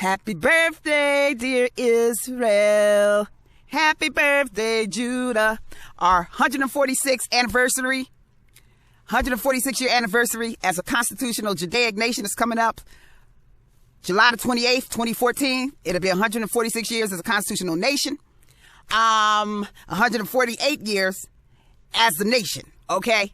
Happy birthday, dear Israel. Happy birthday, Judah. Our 146th anniversary, 146-year anniversary as a constitutional Judaic nation is coming up. July the 28th, 2014. It'll be 146 years as a constitutional nation. 148 years as the nation, okay,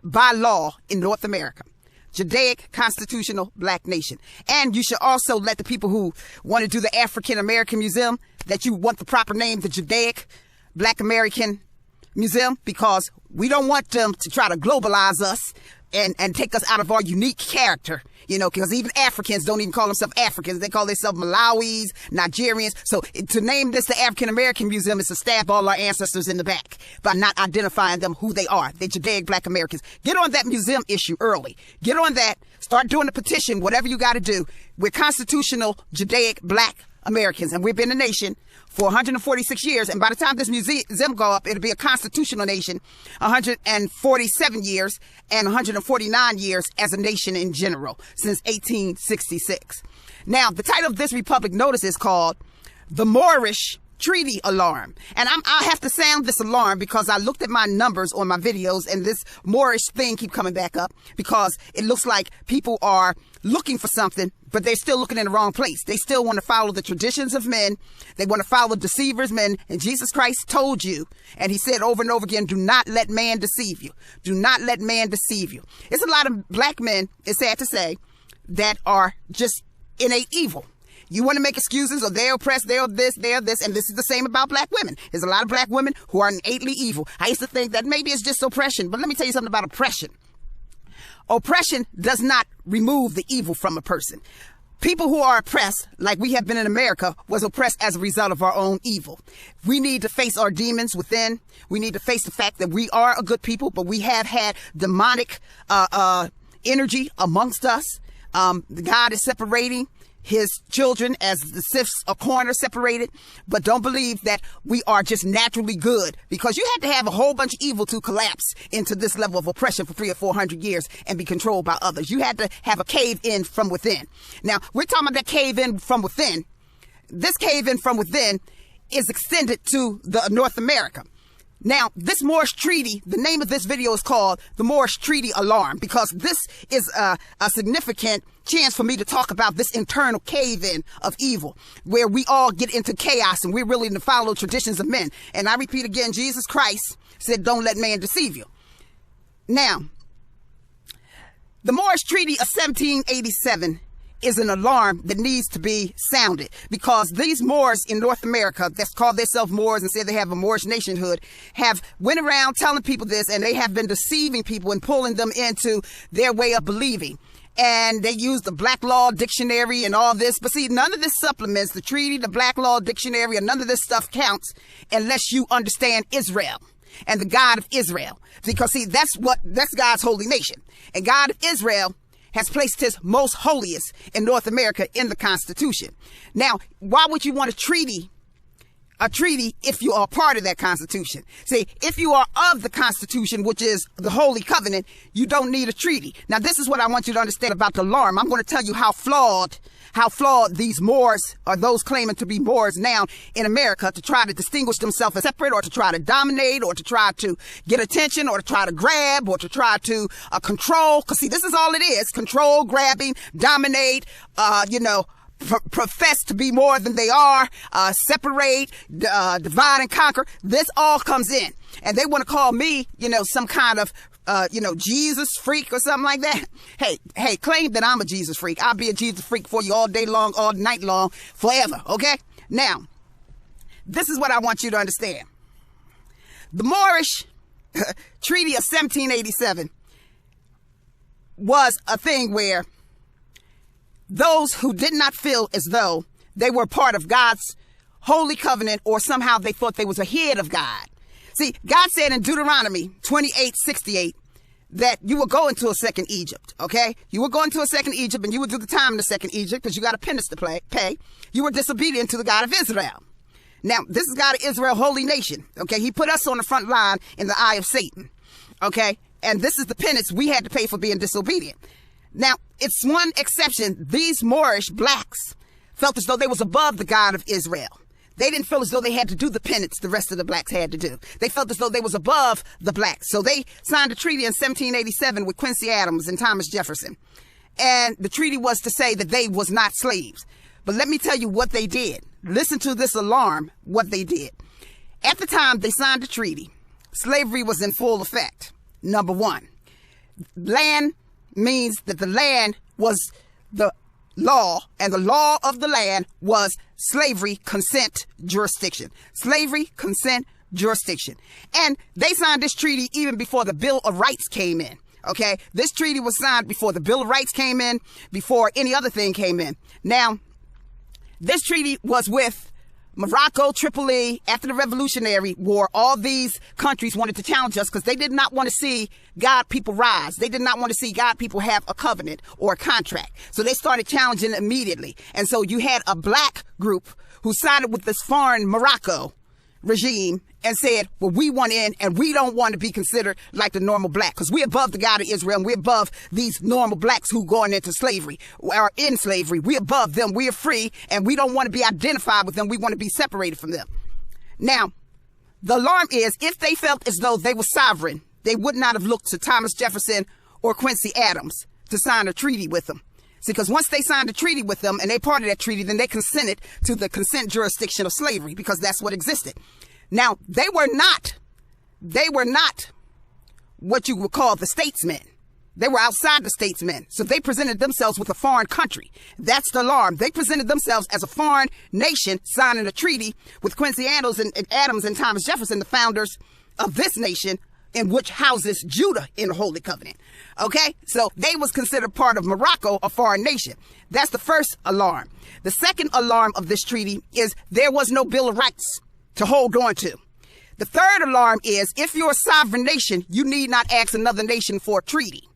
by law in North America. Judaic constitutional black nation. And you should also let the people who want to do the African American Museum, that you want the proper name, the Judaic Black American Museum, because we don't want them to try to globalize us and take us out of our unique character, you know, because even Africans don't even call themselves Africans. They call themselves Malawis, Nigerians. So to name this the African American Museum is to stab all our ancestors in the back by not identifying them who they are. They're Judaic Black Americans. Get on that museum issue early. Get on that. Start doing the petition, whatever you got to do. We're constitutional Judaic Black Americans, and we've been a nation for 146 years, and by the time this museum go up, it'll be a constitutional nation, 147 years and 149 years as a nation in general since 1866. Now, the title of this Republic notice is called the Moorish Treaty Alarm. And I have to sound this alarm because I looked at my numbers on my videos and this Moorish thing keep coming back up because it looks like people are looking for something, but they're still looking in the wrong place. They still want to follow the traditions of men. They want to follow deceivers, men. And Jesus Christ told you, and he said over and over again, do not let man deceive you. Do not let man deceive you. It's a lot of black men, it's sad to say, that are just innate evil. You want to make excuses, or they're oppressed, they're this, and this is the same about black women. There's a lot of black women who are innately evil. I used to think that maybe it's just oppression, but let me tell you something about oppression. Oppression does not remove the evil from a person. People who are oppressed, like we have been in America, was oppressed as a result of our own evil. We need to face our demons within. We need to face the fact that we are a good people, but we have had demonic energy amongst us. God is separating his children as the sifts of corn are separated, but don't believe that we are just naturally good, because you had to have a whole bunch of evil to collapse into this level of oppression for 300 or 400 years and be controlled by others. You had to have a cave in from within. Now, we're talking about that cave in from within. This cave in from within is extended to the North America. Now, this Moorish treaty, the name of this video is called the Moorish Treaty Alarm, because this is a significant chance for me to talk about this internal cave-in of evil, where we all get into chaos and we're willing to follow traditions of men. And I repeat again, Jesus Christ said, don't let man deceive you. Now, the Moorish Treaty of 1787 is an alarm that needs to be sounded, because these Moors in North America that's called themselves Moors and said they have a Moorish nationhood have went around telling people this, and they have been deceiving people and pulling them into their way of believing. And they use the Black Law Dictionary and all this. But see, none of this supplements the treaty, the Black Law Dictionary, and none of this stuff counts unless you understand Israel and the God of Israel. Because see, that's God's holy nation. And God of Israel has placed his most holiest in North America in the Constitution. Now, why would you want a treaty if you are part of that Constitution? See, if you are of the Constitution, which is the Holy Covenant, you don't need a treaty. Now, this is what I want you to understand about the alarm. I'm going to tell you how flawed these Moors, or those claiming to be Moors now in America, to try to distinguish themselves as separate, or to try to dominate, or to try to get attention, or to try to grab, or to try to control. Because see, this is all it is: control, grabbing, dominate, profess to be more than they are, separate, divide and conquer. This all comes in. And they want to call me, some kind of Jesus freak or something like that. Hey, claim that I'm a Jesus freak. I'll be a Jesus freak for you all day long, all night long, forever. Okay? Now, this is what I want you to understand. The Moorish Treaty of 1787 was a thing where those who did not feel as though they were part of God's holy covenant, or somehow they thought they was ahead of God. See, God said in Deuteronomy 28:68 that you will go into a second Egypt, okay? You will go into a second Egypt, and you will do the time in the second Egypt because you got a penance to pay. You were disobedient to the God of Israel. Now, this is God of Israel, holy nation, okay? He put us on the front line in the eye of Satan, okay? And this is the penance we had to pay for being disobedient. Now, it's one exception. These Moorish blacks felt as though they was above the God of Israel. They didn't feel as though they had to do the penance the rest of the blacks had to do. They felt as though they was above the blacks. So they signed a treaty in 1787 with Quincy Adams and Thomas Jefferson. And the treaty was to say that they was not slaves. But let me tell you what they did. Listen to this alarm, what they did. At the time they signed the treaty, slavery was in full effect. Number one, land means that the land was the law, and the law of the land was slavery, consent, jurisdiction. Slavery, consent, jurisdiction. And they signed this treaty even before the Bill of Rights came in. Okay, this treaty was signed before the Bill of Rights came in, before any other thing came in. Now, this treaty was with Morocco, Tripoli. After the Revolutionary War, all these countries wanted to challenge us because they did not want to see God people rise. They did not want to see God people have a covenant or a contract. So they started challenging immediately. And so you had a black group who sided with this foreign Morocco regime and said, well, we want in and we don't want to be considered like the normal black because we're above the God of Israel and we're above these normal blacks who going into slavery or in slavery. We're above them. We're free and we don't want to be identified with them. We want to be separated from them. Now, the alarm is if they felt as though they were sovereign, they would not have looked to Thomas Jefferson or Quincy Adams to sign a treaty with them. See, because once they signed a treaty with them and they part of that treaty, then they consented to the consent jurisdiction of slavery because that's what existed. Now, they were not what you would call the statesmen. They were outside the statesmen. So they presented themselves with a foreign country. That's the alarm. They presented themselves as a foreign nation signing a treaty with Quincy Adams and Thomas Jefferson, the founders of this nation, in which houses Judah in the Holy Covenant. Okay? So they was considered part of Morocco, a foreign nation. That's the first alarm. The second alarm of this treaty is there was no Bill of Rights to hold on to. The third alarm is if you're a sovereign nation, you need not ask another nation for a treaty.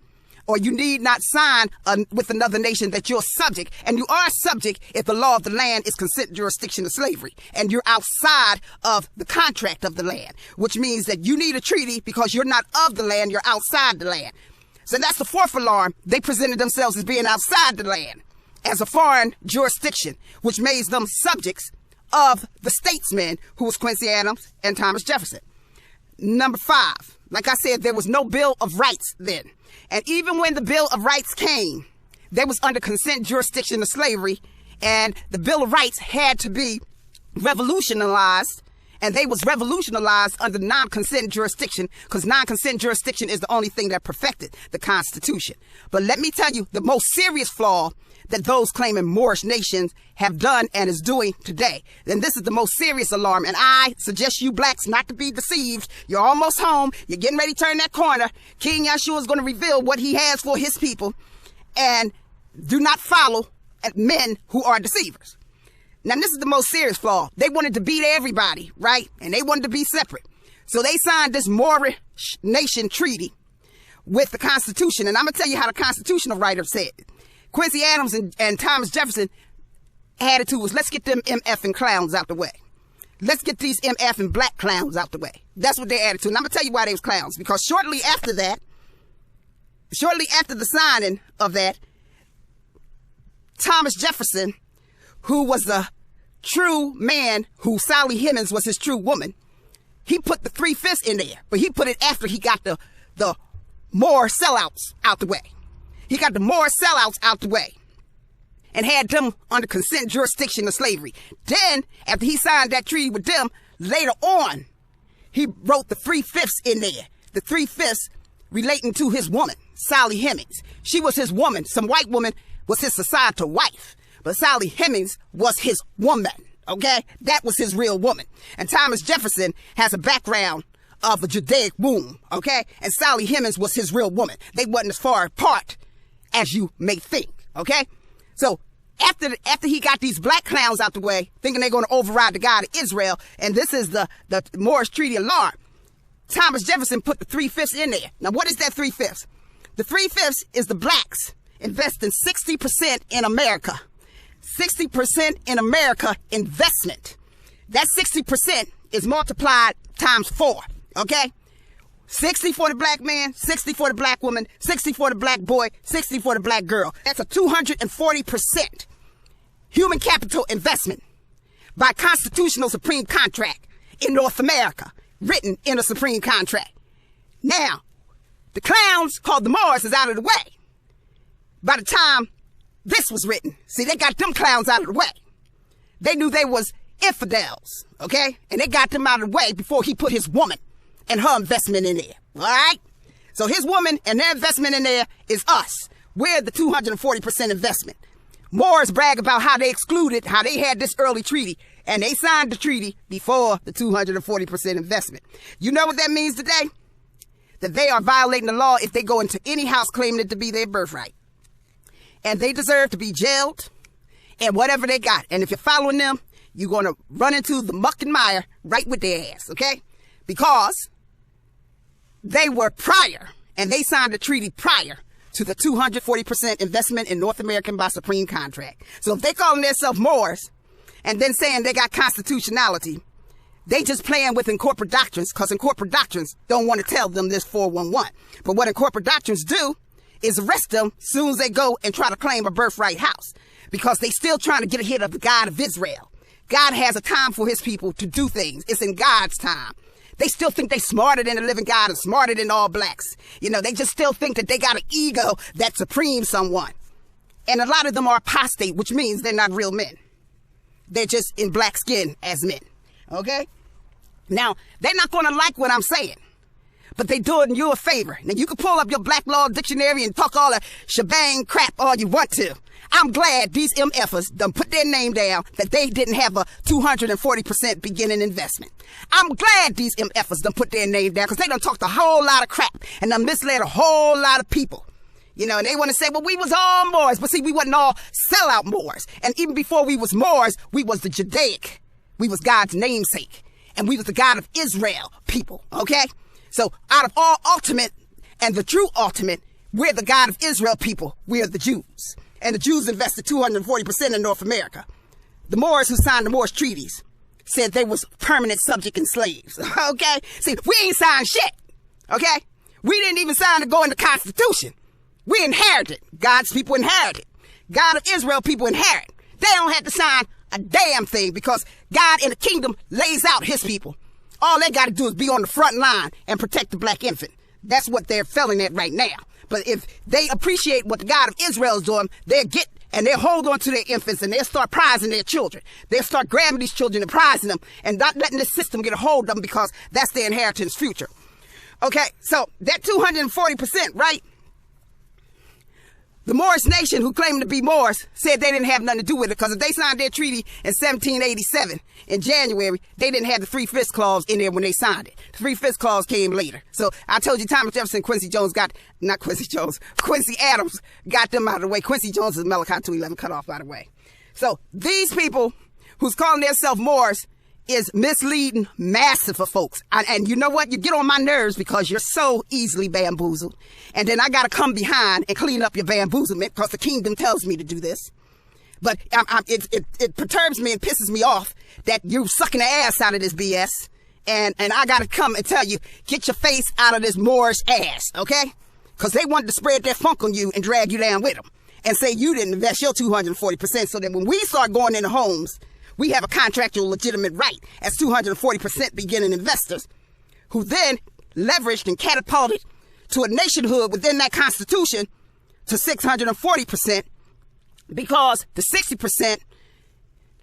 Or you need not sign with another nation that you're subject. And you are subject if the law of the land is consent jurisdiction of slavery. And you're outside of the contract of the land, which means that you need a treaty because you're not of the land, you're outside the land. So that's the fourth alarm. They presented themselves as being outside the land, as a foreign jurisdiction, which made them subjects of the statesmen who was Quincy Adams and Thomas Jefferson. Number 5, like I said, there was no Bill of Rights then. And even when the Bill of Rights came, they was under consent jurisdiction of slavery, and the Bill of Rights had to be revolutionized, and they was revolutionized under non-consent jurisdiction because non-consent jurisdiction is the only thing that perfected the Constitution. But let me tell you, the most serious flaw that those claiming Moorish nations have done and is doing today. And this is the most serious alarm. And I suggest you blacks not to be deceived. You're almost home. You're getting ready to turn that corner. King Yeshua is going to reveal what he has for his people. And do not follow men who are deceivers. Now, this is the most serious flaw. They wanted to beat everybody, right? And they wanted to be separate. So they signed this Moorish nation treaty with the Constitution. And I'm going to tell you how the constitutional writer said it. Quincy Adams and Thomas Jefferson attitude was, let's get them MF and clowns out the way. Let's get these MF and black clowns out the way. That's what their attitude. And I'm going to tell you why they was clowns. Because shortly after the signing of that, Thomas Jefferson, who was a true man, who Sally Hemings was his true woman, he put the 3/5 in there. But he put it after he got the Moor sellouts out the way. He got the Moor sellouts out the way and had them under consent jurisdiction of slavery. Then, after he signed that treaty with them, later on, he wrote the 3/5 in there. The 3/5 relating to his woman, Sally Hemings. She was his woman. Some white woman was his societal wife. But Sally Hemings was his woman, okay? That was his real woman. And Thomas Jefferson has a background of a Judaic womb, okay? And Sally Hemings was his real woman. They wasn't as far apart as you may think, okay? So after he got these black clowns out the way, thinking they're going to override the God of Israel, and this is the Moorish Treaty alarm, Thomas Jefferson put the 3/5 in there. Now, what is that 3/5? The 3/5 is the blacks investing 60% in America. 60% in America investment. That 60% is multiplied times 4, okay? 60 for the black man, 60 for the black woman, 60 for the black boy, 60 for the black girl. That's a 240% human capital investment by constitutional supreme contract in North America, written in a supreme contract. Now, the clowns called the Moors is out of the way. By the time this was written, see, they got them clowns out of the way. They knew they was infidels, okay? And they got them out of the way before he put his woman and her investment in there, all right? So his woman and their investment in there is us. We're the 240% investment. Moors brag about how they excluded, how they had this early treaty, and they signed the treaty before the 240% investment. You know what that means today? That they are violating the law if they go into any house claiming it to be their birthright. And they deserve to be jailed and whatever they got. And if you're following them, you're going to run into the muck and mire right with their ass, okay? Because they were prior, and they signed a treaty prior to the 240% investment in North American by supreme contract. So if they calling themselves Moors and then saying they got constitutionality, they just playing with corporate doctrines, because corporate doctrines don't want to tell them this 411. But what corporate doctrines do is arrest them as soon as they go and try to claim a birthright house, because they still trying to get ahead of the God of Israel. God has a time for his people to do things. It's in God's time. They still think they smarter than the living God and smarter than all blacks. You know, they just still think that they got an ego that supremes someone. And a lot of them are apostate, which means they're not real men. They're just in black skin as men. Okay? Now, they're not going to like what I'm saying, but they doing you a favor. Now, you can pull up your black law dictionary and talk all the shebang crap all you want to. I'm glad these MFers done put their name down that they didn't have a 240% beginning investment. I'm glad these MFers done put their name down, because they done talked a whole lot of crap and done misled a whole lot of people. You know, and they want to say, well, we was all Moors. But see, we wasn't all sellout Moors. And even before we was Moors, we was the Judaic. We was God's namesake. And we was the God of Israel people, okay? So out of all ultimate and the true ultimate, we're the God of Israel people. We are the Jews. And the Jews invested 240% in North America. The Moors who signed the Moorish treaties said they was permanent subject and slaves, okay? See, we ain't signed shit, okay? We didn't even sign to go in the Constitution. We inherited. God's people inherited. God of Israel people inherit. They don't have to sign a damn thing, because God in the kingdom lays out his people. All they got to do is be on the front line and protect the black infant. That's what they're failing at right now. But if they appreciate what the God of Israel is doing, they'll get and they'll hold on to their infants, and they'll start prizing their children. They'll start grabbing these children and prizing them and not letting this system get a hold of them, because that's their inheritance future. Okay, so that 240%, right? The Moorish nation who claimed to be Moors said they didn't have nothing to do with it, because if they signed their treaty in 1787 in January, they didn't have the three-fifths clause in there when they signed it. The three-fifths clause came later. So I told you Thomas Jefferson, Quincy Adams got them out of the way. Quincy Jones is Malachi 2:11 cut off, by the way. So these people who's calling themselves Moors is misleading massive of folks. And you know what? You get on my nerves because you're so easily bamboozled. And then I got to come behind and clean up your bamboozlement, because the kingdom tells me to do this. But it perturbs me and pisses me off that you're sucking the ass out of this BS. And I got to come and tell you, get your face out of this Moorish ass, okay? Because they wanted to spread their funk on you and drag you down with them and say you didn't invest your 240%, so that when we start going into homes, we have a contractual legitimate right as 240% beginning investors, who then leveraged and catapulted to a nationhood within that constitution to 640%, because the 60%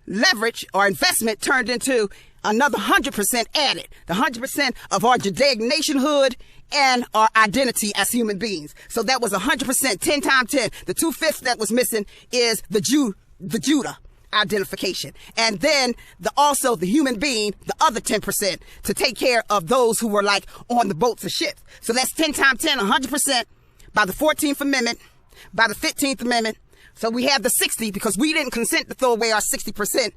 leverage or investment turned into another 100% added, the 100% of our Judaic nationhood and our identity as human beings. So that was 100%, 10 times 10. The 2/5 that was missing is the Judah identification. And then also the human being, the other 10%, to take care of those who were like on the boats or ships. So that's 10 times 10, 100% by the 14th Amendment, by the 15th Amendment. So we have the 60, because we didn't consent to throw away our 60%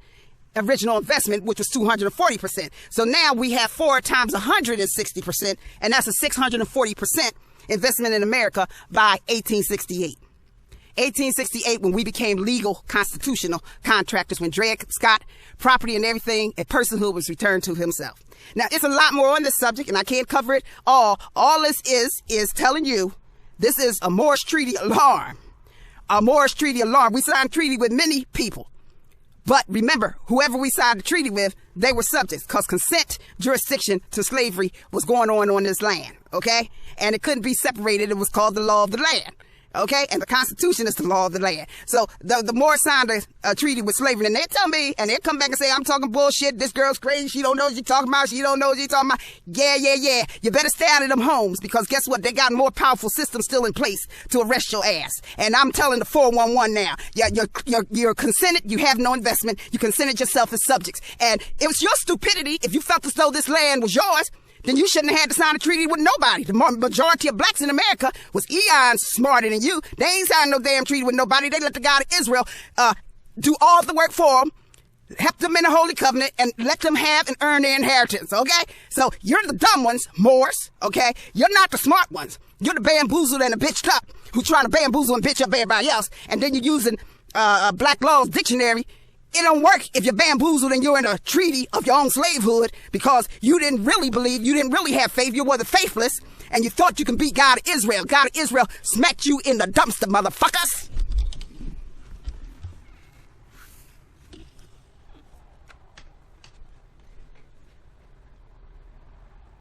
original investment, which was 240%. So now we have 4 times 160%, and that's a 640% investment in America by 1868. 1868, when we became legal constitutional contractors, when Dred Scott, property and everything, and personhood was returned to himself. Now, it's a lot more on this subject, and I can't cover it all. All this is telling you this is a Moorish treaty alarm. A Moorish treaty alarm. We signed a treaty with many people. But remember, whoever we signed the treaty with, they were subjects, because consent jurisdiction to slavery was going on this land, okay? And it couldn't be separated. It was called the law of the land, okay? And the Constitution is the law of the land. So the Moorish signed a treaty with slavery, and they tell me, and they come back and say, I'm talking bullshit, this girl's crazy, she don't know what you're talking about, she don't know what you're talking about. Yeah. You better stay out of them homes, because guess what? They got more powerful systems still in place to arrest your ass. And I'm telling the 411 now, you're consented, you have no investment, you consented yourself as subjects. And it was your stupidity if you felt as though this land was yours. Then you shouldn't have had to sign a treaty with nobody. The majority of blacks in America was eons smarter than you. They ain't signed no damn treaty with nobody. They let the God of Israel do all the work for them, help them in the Holy Covenant, and let them have and earn their inheritance, okay? So you're the dumb ones, Moors, okay? You're not the smart ones. You're the bamboozled and the bitched up who trying to bamboozle and bitch up everybody else. And then you're using Black Law's dictionary. It don't work if you're bamboozled and you're in a treaty of your own slavehood, because you didn't really believe, you didn't really have faith, you were the faithless, and you thought you can beat God of Israel. God of Israel smacked you in the dumpster, motherfuckers.